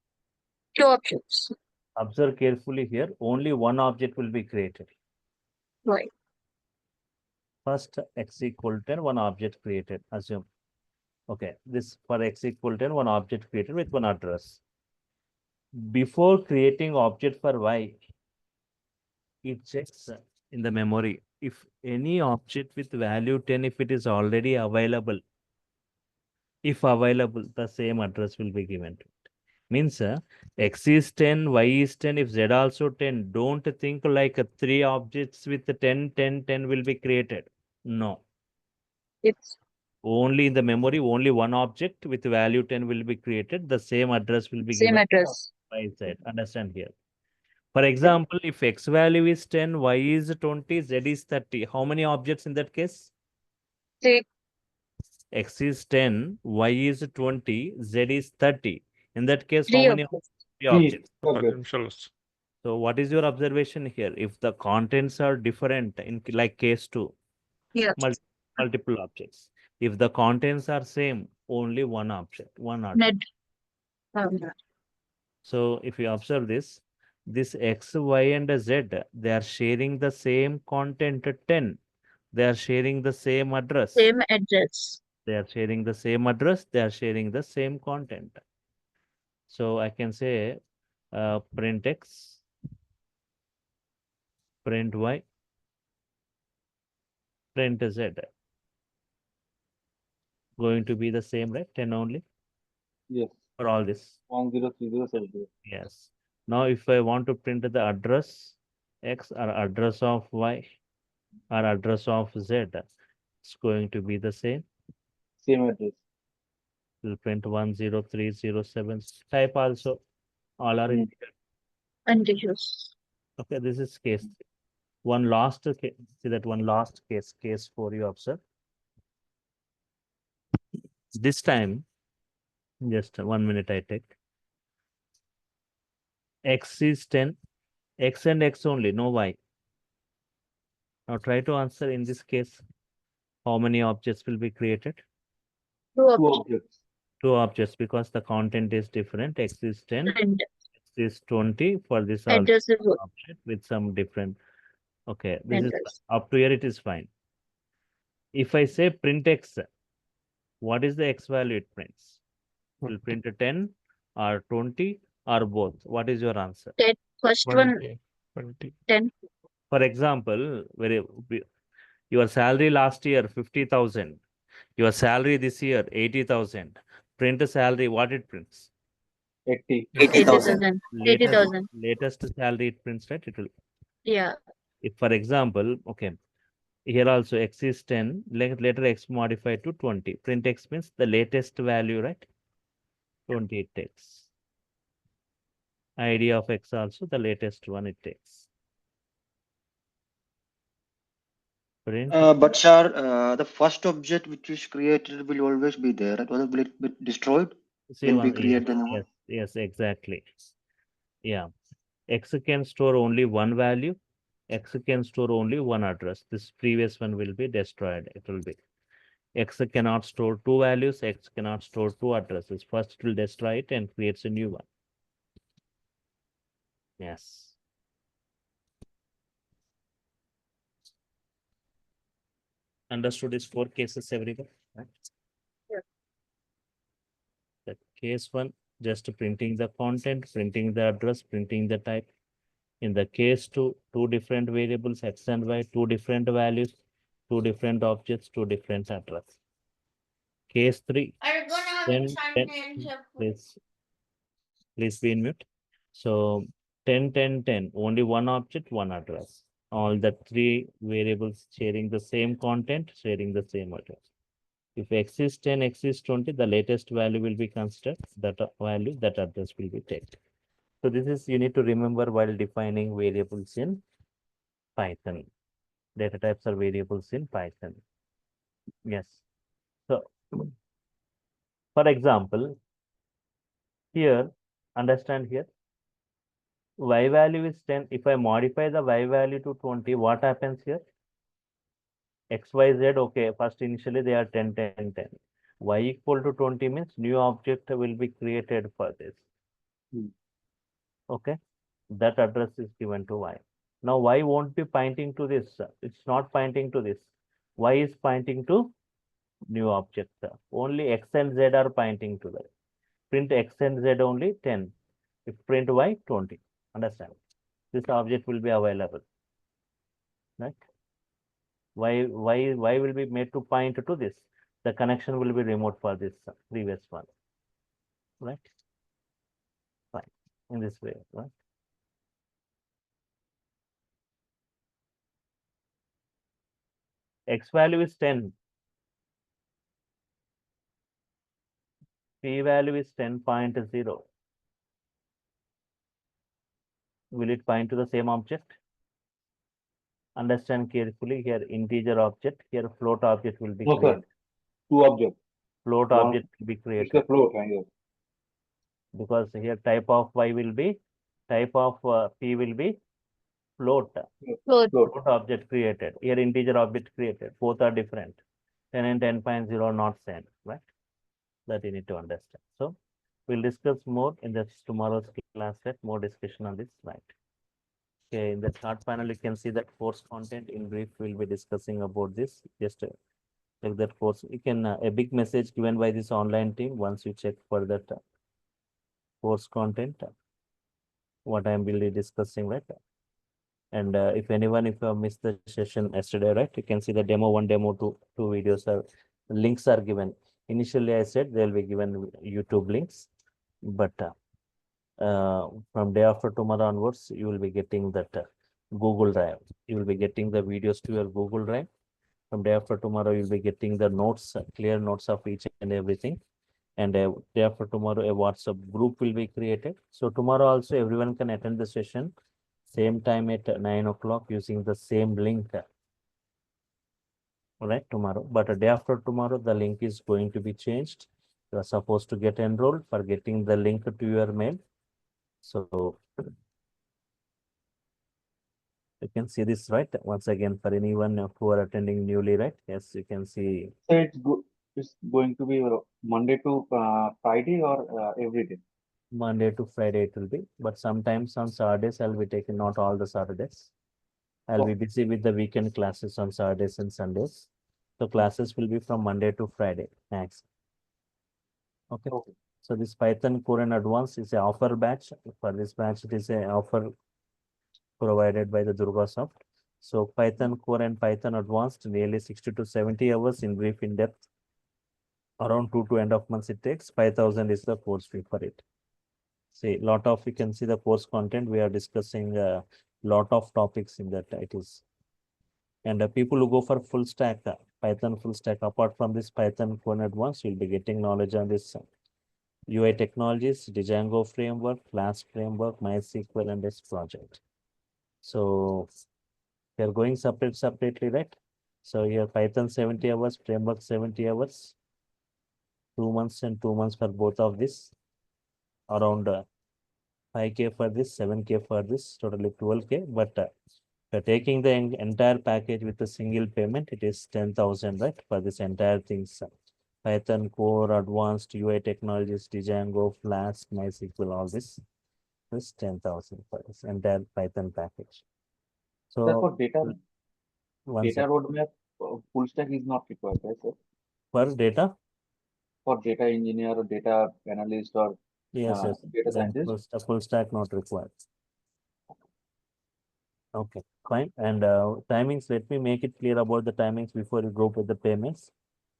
Two options. Observe carefully here. Only one object will be created. Right. First, X equal 10, one object created. Assume. Okay, this for X equal 10, one object created with one address. Before creating object for Y, it checks in the memory if any object with value 10, if it is already available. If available, the same address will be given to it. Means X is 10, Y is 10, if Z also 10, don't think like 3 objects with 10, 10, 10 will be created. No. It's Only in the memory, only one object with value 10 will be created. The same address will be same given address. by Z. Understand here. For example, if X value is 10, Y is 20, Z is 30. How many objects in that case? 3. X is 10, Y is 20, Z is 30. In that case, how 3 many options. objects? objects. So what is your observation here? If the contents are different in like case 2, Yeah. Multiple objects. If the contents are same, only one object, one address. Net. Yeah. So if you observe this X, Y, and Z, they are sharing the same content 10. They are sharing the same address. Same address. They are sharing the same address. They are sharing the same content. So I can say print X, print Y, print Z. Going to be the same, right? 10 only Yes. for all this. 103070. Yes. Now if I want to print the address X or address of Y or address of Z, it's going to be the same. Same address. We'll print 10307 type also. All are in. Integers. Okay, this is case. One last case. See that one last case 4 you observe. This time, just 1 minute I take. X is 10. X and X only, no Y. Now try to answer in this case. How many objects will be created? Two Two objects. objects. Two objects because the content is different. X is 10. And X is 20 for this also addressable. object with some different. Okay, this is Address. up to here it is fine. If I say print X, what is the X value it prints? It will print a 10 or 20 or both. What is your answer? First one, 20. 10. For example, your salary last year 50,000. Your salary this year 80,000. Print a salary, what it prints? 80. 80,000. Latest, 80,000. latest salary it prints, right? It will. Yeah. If for example, okay, here also X is 10, later X modified to 20. Print X means the latest value, right? 20 it takes. ID of X also the latest one it takes. Print. But sir, the first object which is created will always be there, right? Will it be destroyed See when we one, create the new one? yes, exactly. Yeah. X can store only one value. X can store only one address. This previous one will be destroyed. It will be. X cannot store two values. X cannot store two addresses. First, it will destroy it and creates a new one. Yes. Understood these 4 cases, everyone? Right? Yeah. The case 1, just printing the content, printing the address, printing the type. In the case 2, 2 different variables, X and Y, 2 different values, 2 different objects, 2 different address. Case 3, 10, 10, please be in mute. So 10, 10, 10, only one object, one address. All the 3 variables sharing the same content, sharing the same address. If X is 10, X is 20, the latest value will be considered, that value, that address will be taken. So this is, you need to remember while defining variables in Python. Data types are variables in Python. Yes. So, for example, here, understand here, Y value is 10. If I modify the Y value to 20, what happens here? X, Y, Z, okay, first initially they are 10, 10, 10. Y equal to 20 means new object will be created for this. Okay, that address is given to Y. Now Y won't be pointing to this. It's not pointing to this. Y is pointing to new object. Only X and Z are pointing to that. Print X and Z only 10. If print Y 20. Understand? This object will be available. Right? Y will be made to point to this. The connection will be removed for this previous one. Right? Fine. In this way, right? X value is 10. P value is 10.0. Will it point to the same object? Understand carefully here, integer object, here float object will be No, sir. created. 2 objects. Float One- object will be It's created a float, I guess. because here type of Y will be, type of P will be Float. Float. Float. Float object created. Here integer object created. Both are different. 10 and 10.0 not same, right? That you need to understand. So we'll discuss more in this tomorrow's class set, more discussion on this slide. Okay, in the third panel, you can see that course content. In brief, we'll be discussing about this. Just check that course. You can a big message given by this online team once you check for that course content, what I'm really discussing, right? And if anyone, if you have missed the session yesterday, right, you can see the demo one, demo two videos are links are given. Initially, I said they'll be given YouTube links, but from day after tomorrow onwards, you will be getting that Google Drive. You will be getting the videos to your Google Drive. From day after tomorrow, you'll be getting the notes, clear notes of each and everything. And day after tomorrow, a WhatsApp group will be created. So tomorrow also, everyone can attend the session same time at 9 o'clock using the same link. Right, tomorrow. But a day after tomorrow, the link is going to be changed. You are supposed to get enrolled for getting the link to your mail. So you can see this, right? Once again, for anyone who are attending newly, right? Yes, you can see So it's going to be Monday to Friday or every day. Monday to Friday it will be, but sometimes on Saturdays I'll be taking not all the Saturdays. I'll be Oh. busy with the weekend classes on Saturdays and Sundays. So classes will be from Monday to Friday max. Okay. Okay. So this Python Core and Advanced is a offer batch. For this batch, it is a offer provided by the DURGASOFT. So Python Core and Python Advanced, nearly 60 to 70 hours in brief in depth. Around 2.5 months it takes. 5,000 is the course fee for it. See, lot of, you can see the course content. We are discussing a lot of topics in that it is. And people who go for full stack, Python full stack, apart from this Python Core and Advanced, you'll be getting knowledge on this UI technologies, Django framework, Flask framework, MySQL, and this project. So we are going separately, right? So here Python 70 hours, framework 70 hours, 2 months and 2 months for both of this, around 5K for this, 7K for this, totally 12K. But for taking the entire package with a single payment, it is 10,000, right? For this entire things, Python Core, Advanced UI technologies, Django, Flask, MySQL, all this is 10,000 for this entire Python package. Sir, So for data one data sec. roadmap, full stack is not required, right, sir? For data, For data engineer or data analyst or yes, data then scientist. full stack not required. Okay, fine. And timings, let me make it clear about the timings before you go with the payments.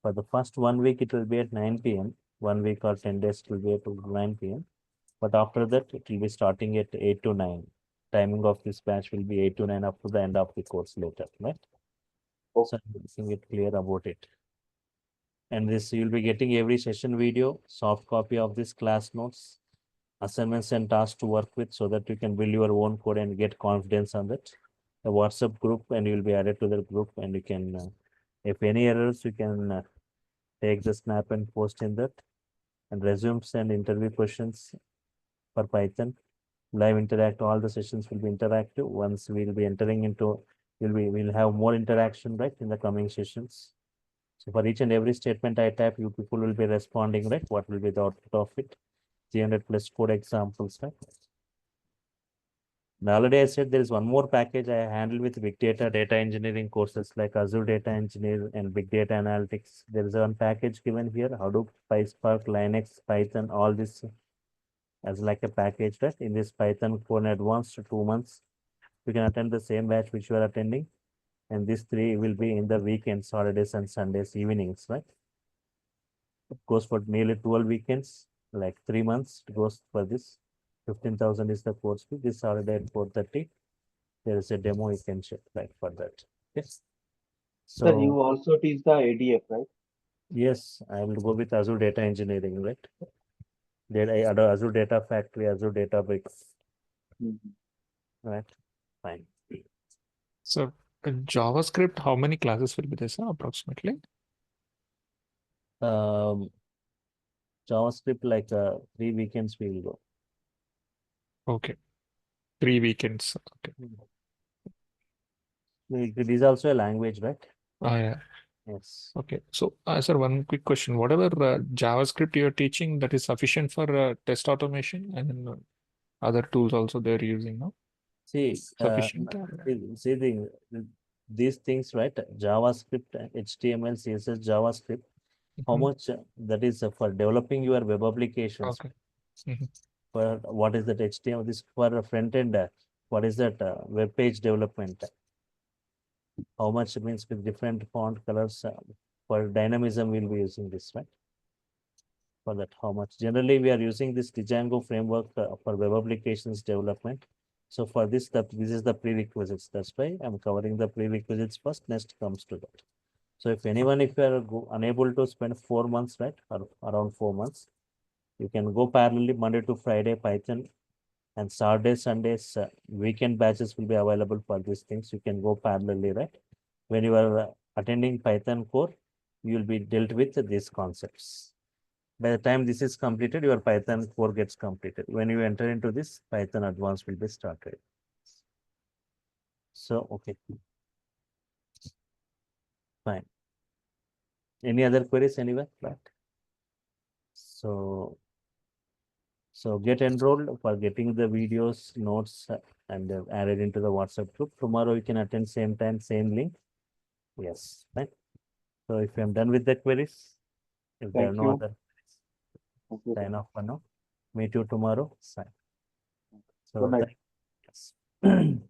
For the first 1 week, it will be at 9 p.m. 1 week or 10 days, it will be at 9 p.m. But after that, it will be starting at 8 to 9. Timing of this batch will be 8 to 9 up to the end of the course later, right? Okay. So I'm making it clear about it. And this, you'll be getting every session video, soft copy of this class notes, assignments and tasks to work with so that you can build your own code and get confidence on that. A WhatsApp group, and you'll be added to the group, and you can, if any errors, you can take the snap and post in that. And resumes and interview questions for Python. Live interact, all the sessions will be interactive. Once we'll be entering into, we'll have more interaction, right, in the coming sessions. So for each and every statement I type, you people will be responding, right? What will be the output of it? 300 plus code examples, right? Now, already I said there is one more package I handle with big data, data engineering courses like Azure Data Engineer and Big Data Analytics. There is one package given here, Hadoop, PySpark, Linux, Python, all this as like a package, right? In this Python for an advanced 2 months, you can attend the same batch which you are attending. And these three will be in the weekends, Saturdays and Sundays, evenings, right? It goes for nearly 12 weekends, like 3 months. It goes for this. 15,000 is the course fee. This Saturday at 4:30. There is a demo you can check, right, for that. Yes. Sir, you So also teach the ADF, right? yes, I will go with Azure Data Engineering, right? Azure Data Factory, Azure Databricks, right? Fine. So in JavaScript, how many classes will be there, sir, approximately? JavaScript, like 3 weekends we will go. Okay. 3 weekends. Okay. It is also a language, right? Oh, yeah. Yes. Okay. So, sir, one quick question. Whatever JavaScript you're teaching, that is sufficient for test automation and other tools also they're using now? See, Sufficient? see these things, right? JavaScript, HTML, CSS, JavaScript. How Mhm. much that is for developing your web applications? Okay. Mhm. For what is that HTML? This for front end. What is that web page development? How much it means with different font colors for dynamism we'll be using this, right? For that, how much? Generally, we are using this Django framework for web applications development. So for this, this is the prerequisites. That's why I'm covering the prerequisites first. Next comes to that. So if anyone, if you are unable to spend 4 months, right, or around 4 months, you can go parallelly Monday to Friday Python, and Saturdays, Sundays, weekend batches will be available for these things. You can go parallelly, right? When you are attending Python core, you will be dealt with these concepts. By the time this is completed, your Python core gets completed. When you enter into this, Python advanced will be started. So, okay, fine. Any other queries anywhere? Right. So get enrolled for getting the videos, notes, and added into the WhatsApp group. Tomorrow you can attend same time, same link. Yes, right. So if I'm done with the queries, if there are Thank no you. other, Thank you, sir. sign off for now. Meet you tomorrow. Sign. So Good night. yes.